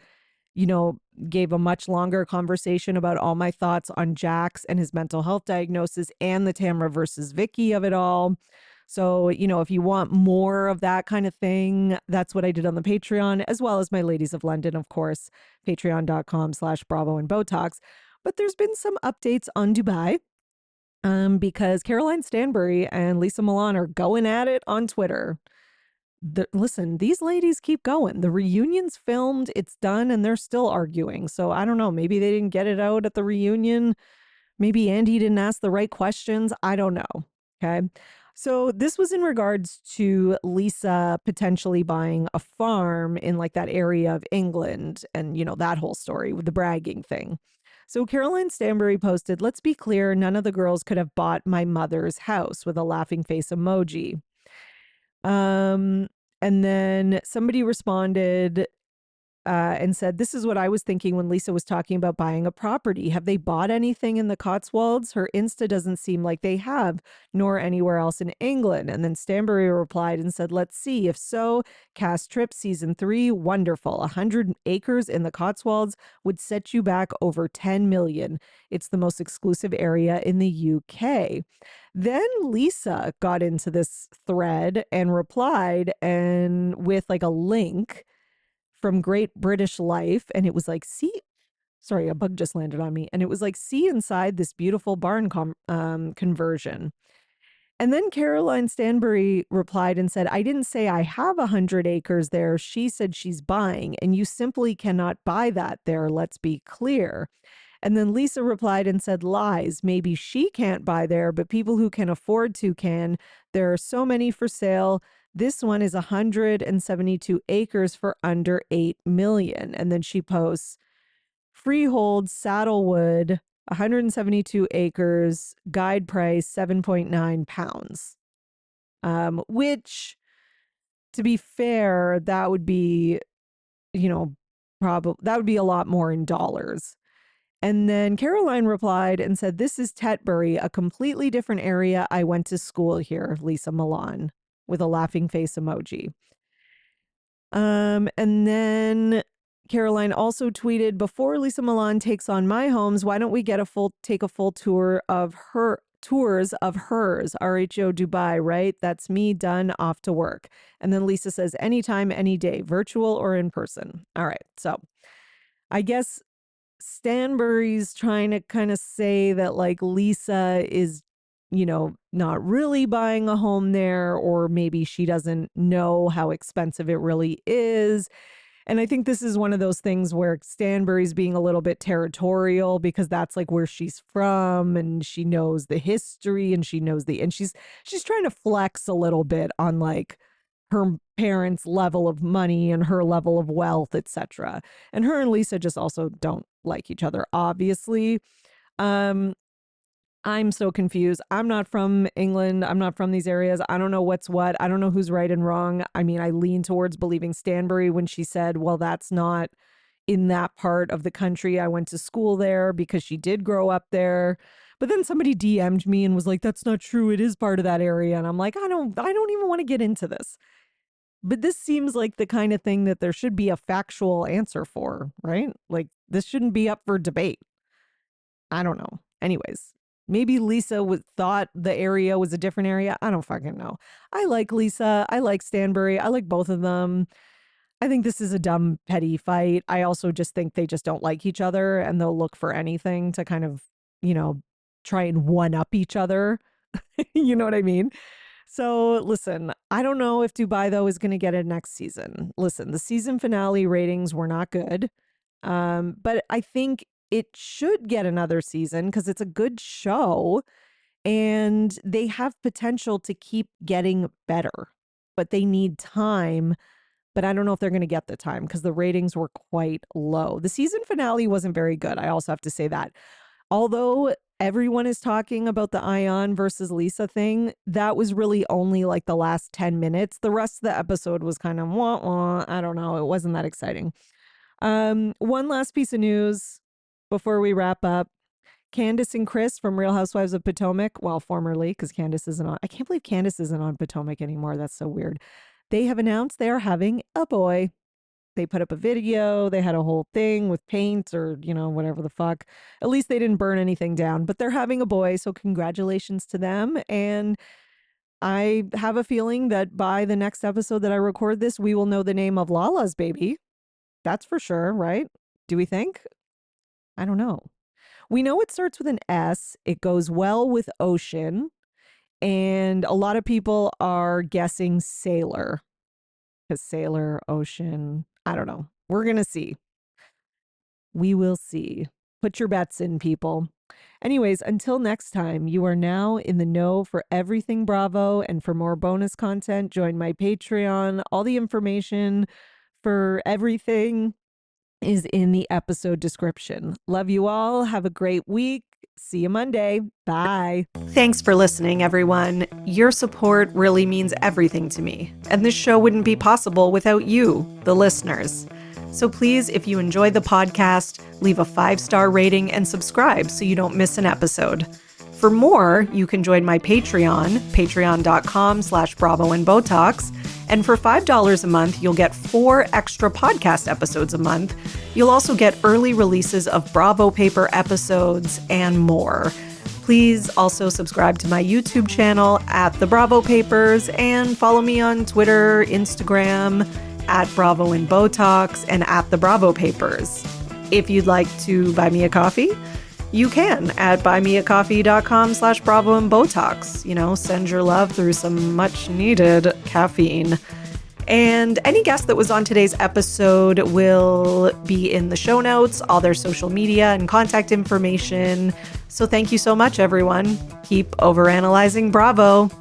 gave a much longer conversation about all my thoughts on Jax and his mental health diagnosis and the Tamra versus Vicky of it all. So, if you want more of that kind of thing, that's what I did on the Patreon, as well as my Ladies of London, of course, patreon.com/Bravo and Botox. But there's been some updates on Dubai because Caroline Stanbury and Lisa Milan are going at it on Twitter. Listen, these ladies keep going. The reunion's filmed, it's done, and they're still arguing. So I don't know. Maybe they didn't get it out at the reunion. Maybe Andy didn't ask the right questions. I don't know. Okay. So this was in regards to Lisa potentially buying a farm in like that area of England and, that whole story with the bragging thing. So Caroline Stanbury posted, "Let's be clear, none of the girls could have bought my mother's house," with a laughing face emoji. Um, and then somebody responded and said, "This is what I was thinking when Lisa was talking about buying a property. Have they bought anything in the Cotswolds? Her Insta doesn't seem like they have, nor anywhere else in England." And then Stanbury replied and said, "Let's see. If so, cast trip season 3, wonderful. 100 acres in the Cotswolds would set you back over 10 million. It's the most exclusive area in the UK." Then Lisa got into this thread and replied and with like a link from Great British Life. And it was like, see, sorry, a bug just landed on me. And it was like, see inside this beautiful barn conversion. And then Caroline Stanbury replied and said, "I didn't say I have 100 acres there. She said she's buying, and you simply cannot buy that there. Let's be clear." And then Lisa replied and said, "Lies. Maybe she can't buy there, but people who can afford to can. There are so many for sale. This one is 172 acres for under 8 million." And then she posts, "Freehold, Saddlewood, 172 acres, guide price 7.9 pounds." Which, to be fair, that would be, probably that would be a lot more in dollars. And then Caroline replied and said, "This is Tetbury, a completely different area. I went to school here, Lisa Milan," with a laughing face emoji. And then Caroline also tweeted, "Before Lisa Milan takes on my homes, why don't we take a full tours of hers, RHODubai, right? That's me done, off to work." And then Lisa says, "Anytime, any day, virtual or in person." All right. So I guess Stanbury's trying to kind of say that like Lisa is, not really buying a home there, or maybe she doesn't know how expensive it really is. And I think this is one of those things where Stanbury's being a little bit territorial because that's like where she's from and she knows the history and she's trying to flex a little bit on like her parents' level of money and her level of wealth, etc. And her and Lisa just also don't like each other, obviously. I'm so confused. I'm not from England. I'm not from these areas. I don't know what's what. I don't know who's right and wrong. I mean, I lean towards believing Stanbury when she said, well, that's not in that part of the country. I went to school there because she did grow up there. But then somebody DM'd me and was like, "That's not true. It is part of that area." And I'm like, I don't even want to get into this. But this seems like the kind of thing that there should be a factual answer for, right? Like this shouldn't be up for debate. I don't know. Anyways, maybe Lisa thought the area was a different area. I don't fucking know. I like Lisa. I like Stanbury. I like both of them. I think this is a dumb, petty fight. I also just think they just don't like each other and they'll look for anything to kind of, try and one up each other. You know what I mean? So listen, I don't know if Dubai, though, is going to get it next season. Listen, the season finale ratings were not good. But I think it should get another season because it's a good show. and they have potential to keep getting better, but they need time. But I don't know if they're going to get the time because the ratings were quite low. The season finale wasn't very good. I also have to say that. Although everyone is talking about the Ion versus Lisa thing, that was really only like the last 10 minutes. The rest of the episode was kind of wah-wah. I don't know. It wasn't that exciting. One last piece of news before we wrap up. Candace and Chris from Real Housewives of Potomac, well, formerly, because Candace isn't on. I can't believe Candace isn't on Potomac anymore. That's so weird. They have announced they are having a boy. They put up a video. They had a whole thing with paint or, whatever the fuck. At least they didn't burn anything down, but they're having a boy. So congratulations to them. And I have a feeling that by the next episode that I record this, we will know the name of Lala's baby. That's for sure, right? Do we think? I don't know. We know it starts with an S. It goes well with ocean. And a lot of people are guessing sailor. Because sailor, ocean, I don't know. We're going to see. We will see. Put your bets in, people. Anyways, until next time, you are now in the know for everything Bravo. And for more bonus content, join my Patreon. All the information for everything is in the episode description. Love you all. Have a great week. See you Monday. Bye. Thanks for listening, everyone. Your support really means everything to me, and this show wouldn't be possible without you, the listeners. So please, if you enjoyed the podcast, leave a 5-star rating and subscribe so you don't miss an episode. For more, you can join my Patreon, patreon.com/Bravo and Botox. And for $5 a month, you'll get 4 extra podcast episodes a month. You'll also get early releases of Bravo Paper episodes and more. Please also subscribe to my YouTube channel at The Bravo Papers and follow me on Twitter, Instagram, at Bravo and Botox and at The Bravo Papers. If you'd like to buy me a coffee, you can at buymeacoffee.com/Bravo and Botox. Send your love through some much needed caffeine. And any guest that was on today's episode will be in the show notes, all their social media and contact information. So thank you so much, everyone. Keep overanalyzing Bravo.